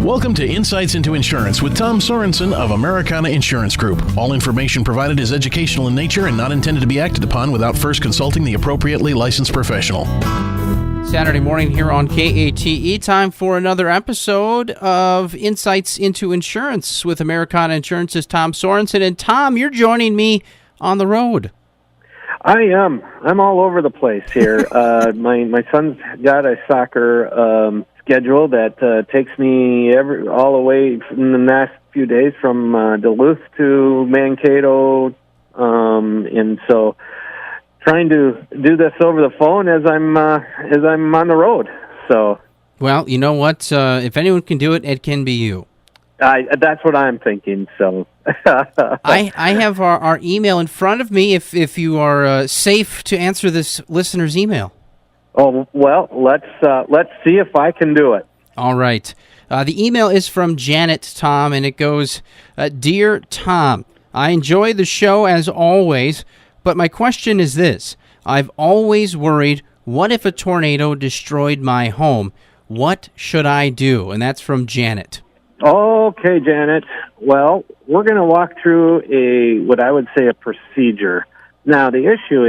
Welcome to Insights into Insurance with Tom Sorensen of Americana Insurance Group. All information provided is educational in nature and not intended to be acted upon without first consulting the appropriately licensed professional. Saturday morning here on KATE. Time for another episode of Insights into Insurance with Americana Insurance's Tom Sorensen. And Tom, you're joining me on the road. I am. I'm all over the place here. My son's got a soccer schedule that takes me all the way in the last few days from Duluth to Mankato, and so trying to do this over the phone as I'm on the road. So, well, you know what? If anyone can do it, it can be you. That's what I'm thinking. So, I have our email in front of me. If you are safe to answer this listener's email. Oh, well, let's see if I can do it. All right. The email is from Janet, Tom, and it goes, Dear Tom, I enjoy the show as always, but my question is this. I've always worried, what if a tornado destroyed my home? What should I do? And that's from Janet. Okay, Janet. Well, we're going to walk through what I would say a procedure. Now, the issue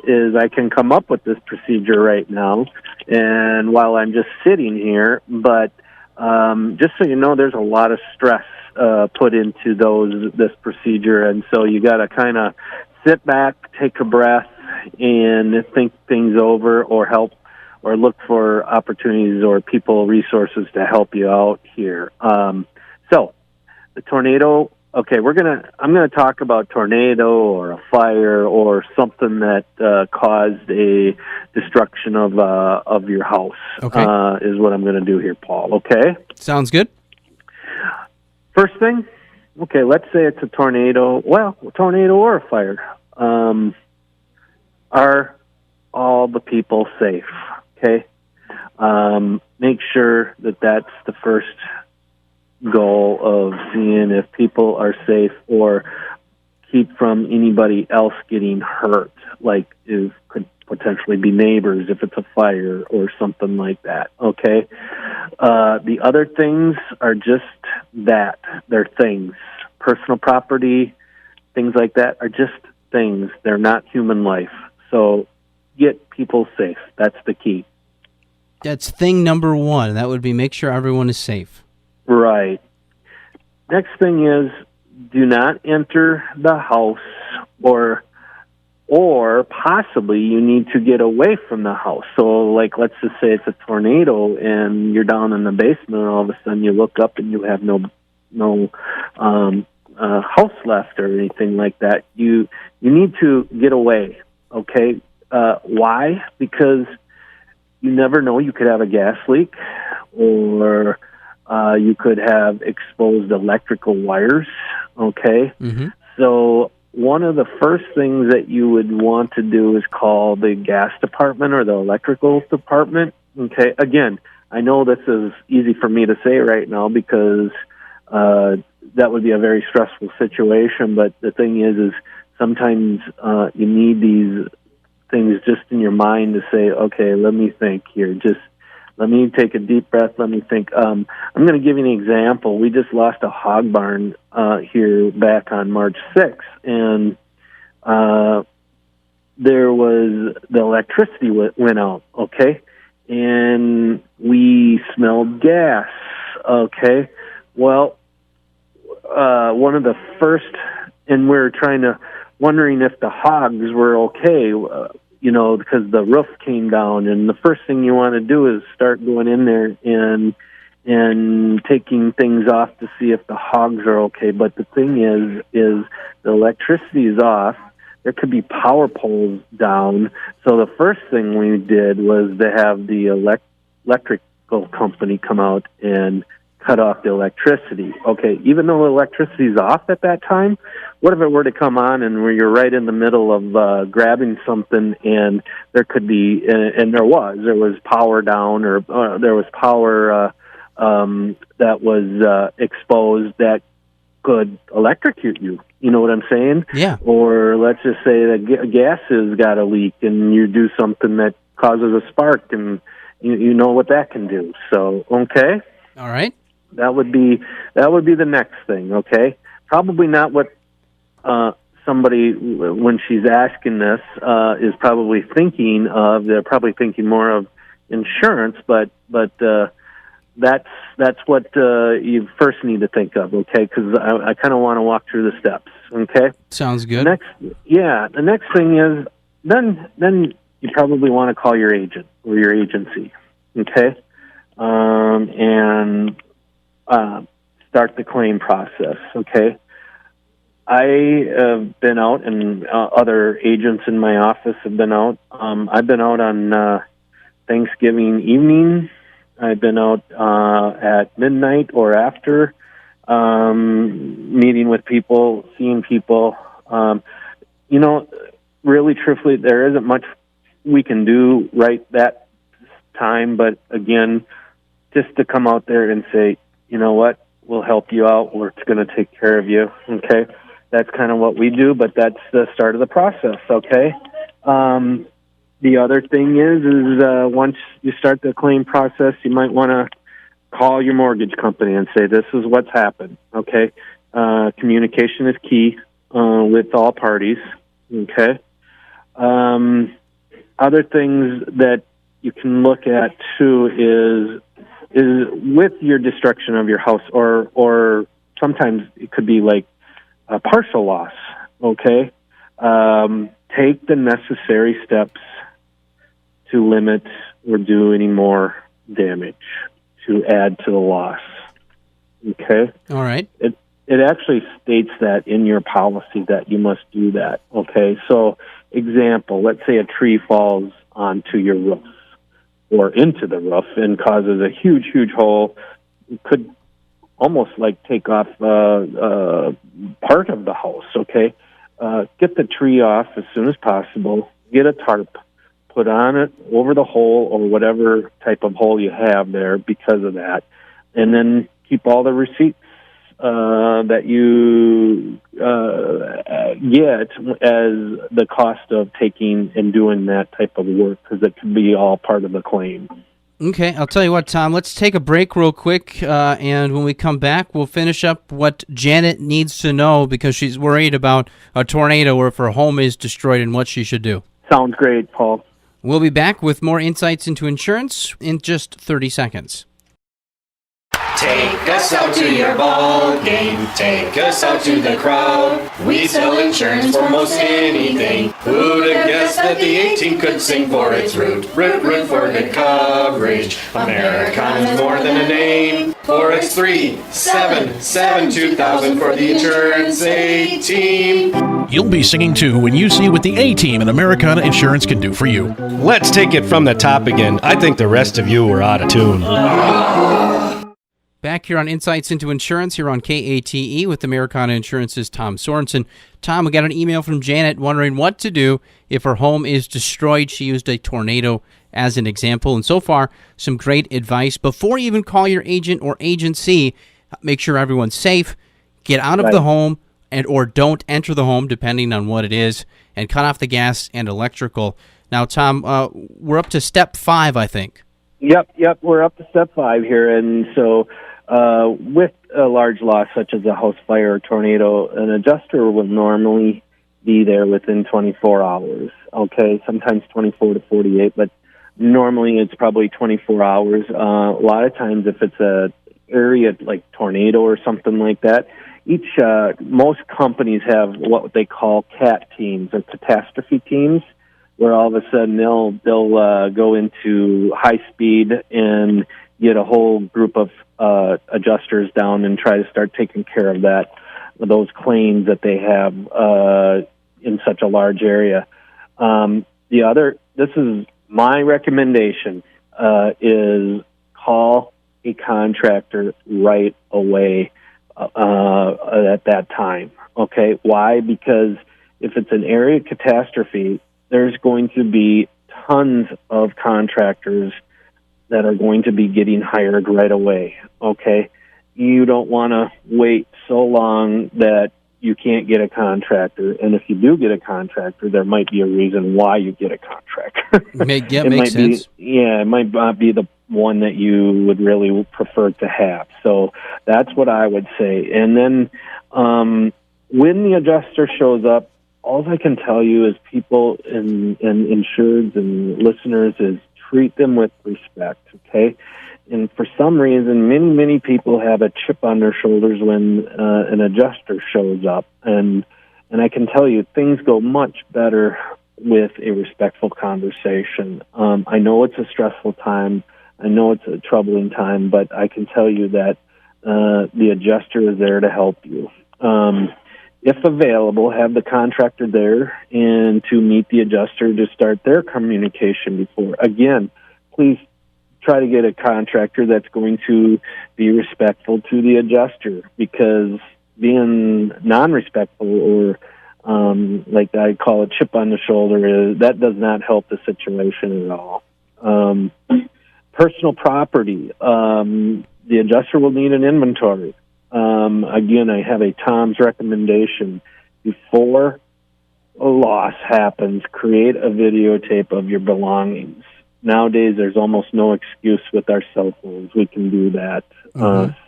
is I can come up with this procedure right now, and while I'm just sitting here, but just so you know, there's a lot of stress put into this procedure, and so you got to kind of sit back, take a breath, and think things over, or look for opportunities or people, resources to help you out here. So, the tornado. Okay, I'm gonna talk about tornado or a fire or something that caused a destruction of your house. Okay, is what I'm gonna do here, Paul. Okay, sounds good. First thing, okay, let's say it's a tornado. Well, a tornado or a fire. Are all the people safe? Okay, make sure that that's the first goal of seeing if people are safe or keep from anybody else getting hurt, like it could potentially be neighbors if it's a fire or something like that, okay? The other things are just that. They're things. Personal property, things like that are just things. They're not human life. So get people safe. That's the key. That's thing number one. That would be make sure everyone is safe. Right. Next thing is, do not enter the house, or possibly you need to get away from the house. So, like, let's just say it's a tornado and you're down in the basement, and all of a sudden you look up and you have no house left or anything like that. You need to get away. Okay. Why? Because you never know. You could have a gas leak, or you could have exposed electrical wires, okay? Mm-hmm. So one of the first things that you would want to do is call the gas department or the electrical department, okay? Again, I know this is easy for me to say right now because that would be a very stressful situation, but the thing is sometimes you need these things just in your mind to say, okay, let me think here, just let me take a deep breath. Let me think. I'm going to give you an example. We just lost a hog barn here back on March 6th, and there was the electricity went out, okay? And we smelled gas, okay? Well, one of the first, and we're wondering if the hogs were okay, because the roof came down, and the first thing you want to do is start going in there and taking things off to see if the hogs are okay. But the thing is the electricity is off. There could be power poles down. So the first thing we did was to have the electrical company come out and cut off the electricity. Okay, even though the electricity is off at that time, what if it were to come on and where you're right in the middle of grabbing something, and there could be, and there was power down, or there was power that was exposed that could electrocute you. You know what I'm saying? Yeah. Or let's just say that gas has got a leak, and you do something that causes a spark, and you know what that can do. So, okay? All right. That would be the next thing, okay? Probably not what somebody, when she's asking this, is probably thinking of. They're probably thinking more of insurance, but that's what you first need to think of, okay? Because I kind of want to walk through the steps, okay? Sounds good. The next thing is then you probably want to call your agent or your agency, okay? And start the claim process, okay? I have been out, and other agents in my office have been out. I've been out on Thanksgiving evening. I've been out at midnight or after, meeting with people, seeing people. Really, truthfully, there isn't much we can do right that time, but again, just to come out there and say, you know what, we'll help you out, we're going to take care of you, okay? That's kind of what we do, but that's the start of the process, okay? The other thing is once you start the claim process, you might want to call your mortgage company and say, this is what's happened, okay? Communication is key with all parties, okay? Other things that you can look at, too, is with your destruction of your house, or sometimes it could be like a partial loss, okay? Take the necessary steps to limit or do any more damage to add to the loss, okay? All right. It actually states that in your policy that you must do that, okay? So, example, let's say a tree falls onto your roof or into the roof and causes a huge, huge hole. It could almost like take off part of the house, okay? Get the tree off as soon as possible. Get a tarp, put on it over the hole or whatever type of hole you have there because of that. And then keep all the receipts that you get as the cost of taking and doing that type of work, because it can be all part of the claim. Okay, I'll tell you what, Tom, let's take a break real quick, and when we come back, we'll finish up what Janet needs to know because she's worried about a tornado or if her home is destroyed and what she should do. Sounds great, Paul. We'll be back with more insights into insurance in just 30 seconds. Take us out to your ball game. Take us out to the crowd. We sell insurance for most anything. Who'd have guessed that the 18 could sing for its root? Root, root for good coverage. Americana's more than a name. For its 377 2000 for the insurance A-Team. You'll be singing too when you see what the A-Team and Americana Insurance can do for you. Let's take it from the top again. I think the rest of you were out of tune. Back here on Insights into Insurance here on KATE with Americana Insurance's Tom Sorensen. Tom, we got an email from Janet wondering what to do if her home is destroyed. She used a tornado as an example, and so far, some great advice. Before you even call your agent or agency, make sure everyone's safe, get out of the home, and or don't enter the home, depending on what it is, and cut off the gas and electrical. Now, Tom, we're up to step 5, I think. Yep, we're up to step 5 here, and so with a large loss such as a house fire or tornado, an adjuster will normally be there within 24 hours, okay? Sometimes 24 to 48, but normally it's probably 24 hours. A lot of times if it's a area like tornado or something like that, most companies have what they call CAT teams, or catastrophe teams, where all of a sudden they'll go into high speed and get a whole group of adjusters down and try to start taking care of those claims that they have in such a large area. This is my recommendation, is call a contractor right away at that time. Okay, why? Because if it's an area catastrophe, there's going to be tons of contractors that are going to be getting hired right away, okay? You don't want to wait so long that you can't get a contractor. And if you do get a contractor, there might be a reason why you get a contractor. Makes sense. It might not be the one that you would really prefer to have. So that's what I would say. And then when the adjuster shows up, all I can tell you is people and insureds and listeners is treat them with respect, okay? And for some reason, many people have a chip on their shoulders when an adjuster shows up. And I can tell you, things go much better with a respectful conversation. I know it's a stressful time. I know it's a troubling time, but I can tell you that the adjuster is there to help you. If available, have the contractor there and to meet the adjuster to start their communication before. Again, please try to get a contractor that's going to be respectful to the adjuster, because being non-respectful or like I call a chip on the shoulder, that does not help the situation at all. Personal property, the adjuster will need an inventory. Again, I have a Tom's recommendation. Before a loss happens, create a videotape of your belongings. Nowadays, there's almost no excuse with our cell phones. We can do that.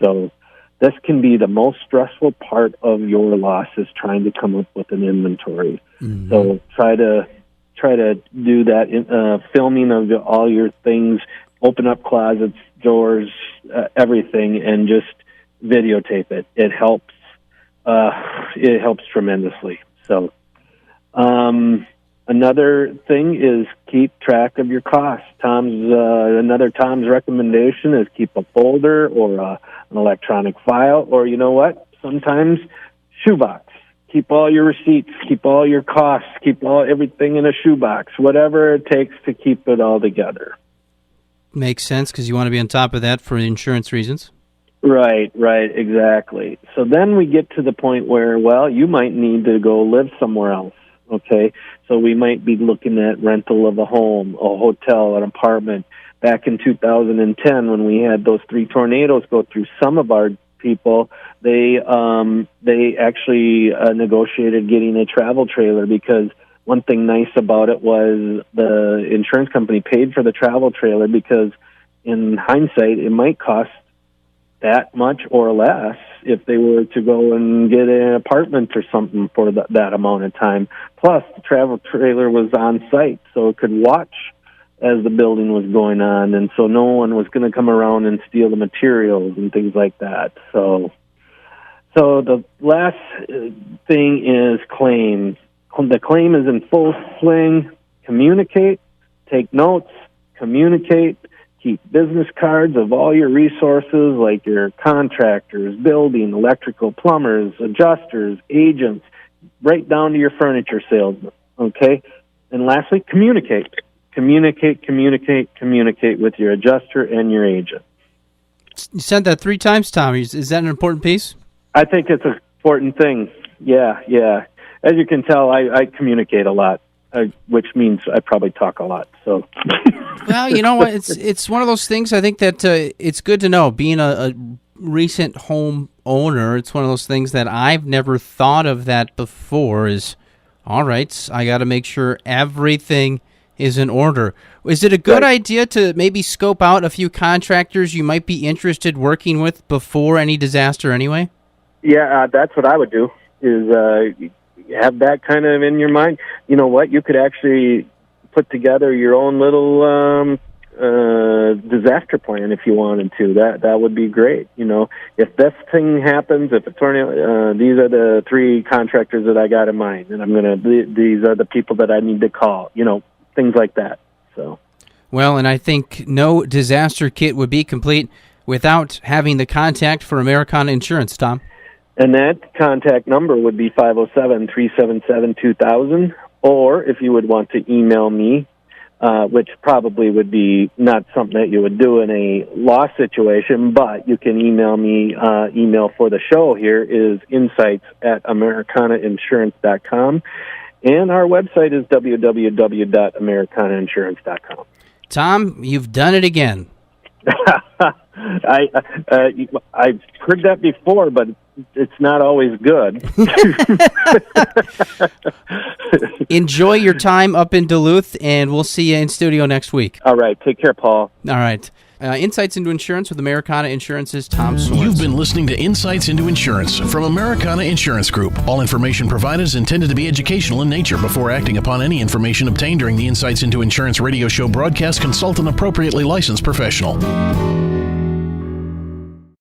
So this can be the most stressful part of your loss, is trying to come up with an inventory. So try to do that, filming of all your things, open up closets, doors, everything, and just videotape it. It helps. It helps tremendously. So another thing is keep track of your costs. Another Tom's recommendation is keep a folder or an electronic file, or you know what? Sometimes shoebox. Keep all your receipts, keep all your costs, keep everything in a shoebox, whatever it takes to keep it all together. Makes sense, because you want to be on top of that for insurance reasons. Right, exactly. So then we get to the point where, well, you might need to go live somewhere else, okay? So we might be looking at rental of a home, a hotel, an apartment. Back in 2010, when we had those 3 tornadoes go through some of our people, they actually negotiated getting a travel trailer, because one thing nice about it was the insurance company paid for the travel trailer, because in hindsight, it might cost that much or less if they were to go and get an apartment or something for that amount of time. Plus, the travel trailer was on site, so it could watch as the building was going on, and so no one was going to come around and steal the materials and things like that. So the last thing is claims. The claim is in full swing. Communicate, take notes, communicate, keep business cards of all your resources, like your contractors, building, electrical, plumbers, adjusters, agents, right down to your furniture salesman, okay? And lastly, communicate. Communicate with your adjuster and your agent. You said that 3 times, Tom. Is that an important piece? I think it's an important thing. Yeah. As you can tell, I communicate a lot, which means I probably talk a lot. So, well, you know what? It's one of those things. I think that it's good to know. Being a recent home owner, it's one of those things that I've never thought of that before. Is all right. I got to make sure everything is in order. Is it a good idea to maybe scope out a few contractors you might be interested working with before any disaster anyway? Yeah, that's what I would do, is have that kind of in your mind. You know what? You could actually put together your own little disaster plan if you wanted to. That would be great. You know, if this thing happens, if a tornado, these are the 3 contractors that I got in mind, and these are the people that I need to call. You know, things like that. So, well, and I think no disaster kit would be complete without having the contact for Americana Insurance, Tom. And that contact number would be 507-377-2000, or if you would want to email me, which probably would be not something that you would do in a loss situation, but you can email me. Email for the show here is insights@americanainsurance.com. And our website is www.americanainsurance.com. Tom, you've done it again. I've heard that before, but it's not always good. Enjoy your time up in Duluth, and we'll see you in studio next week. All right. Take care, Paul. All right. Insights into Insurance with Americana Insurance's Tom Sorensen. You've been listening to Insights into Insurance from Americana Insurance Group. All information provided is intended to be educational in nature. Before acting upon any information obtained during the Insights into Insurance radio show broadcast, consult an appropriately licensed professional.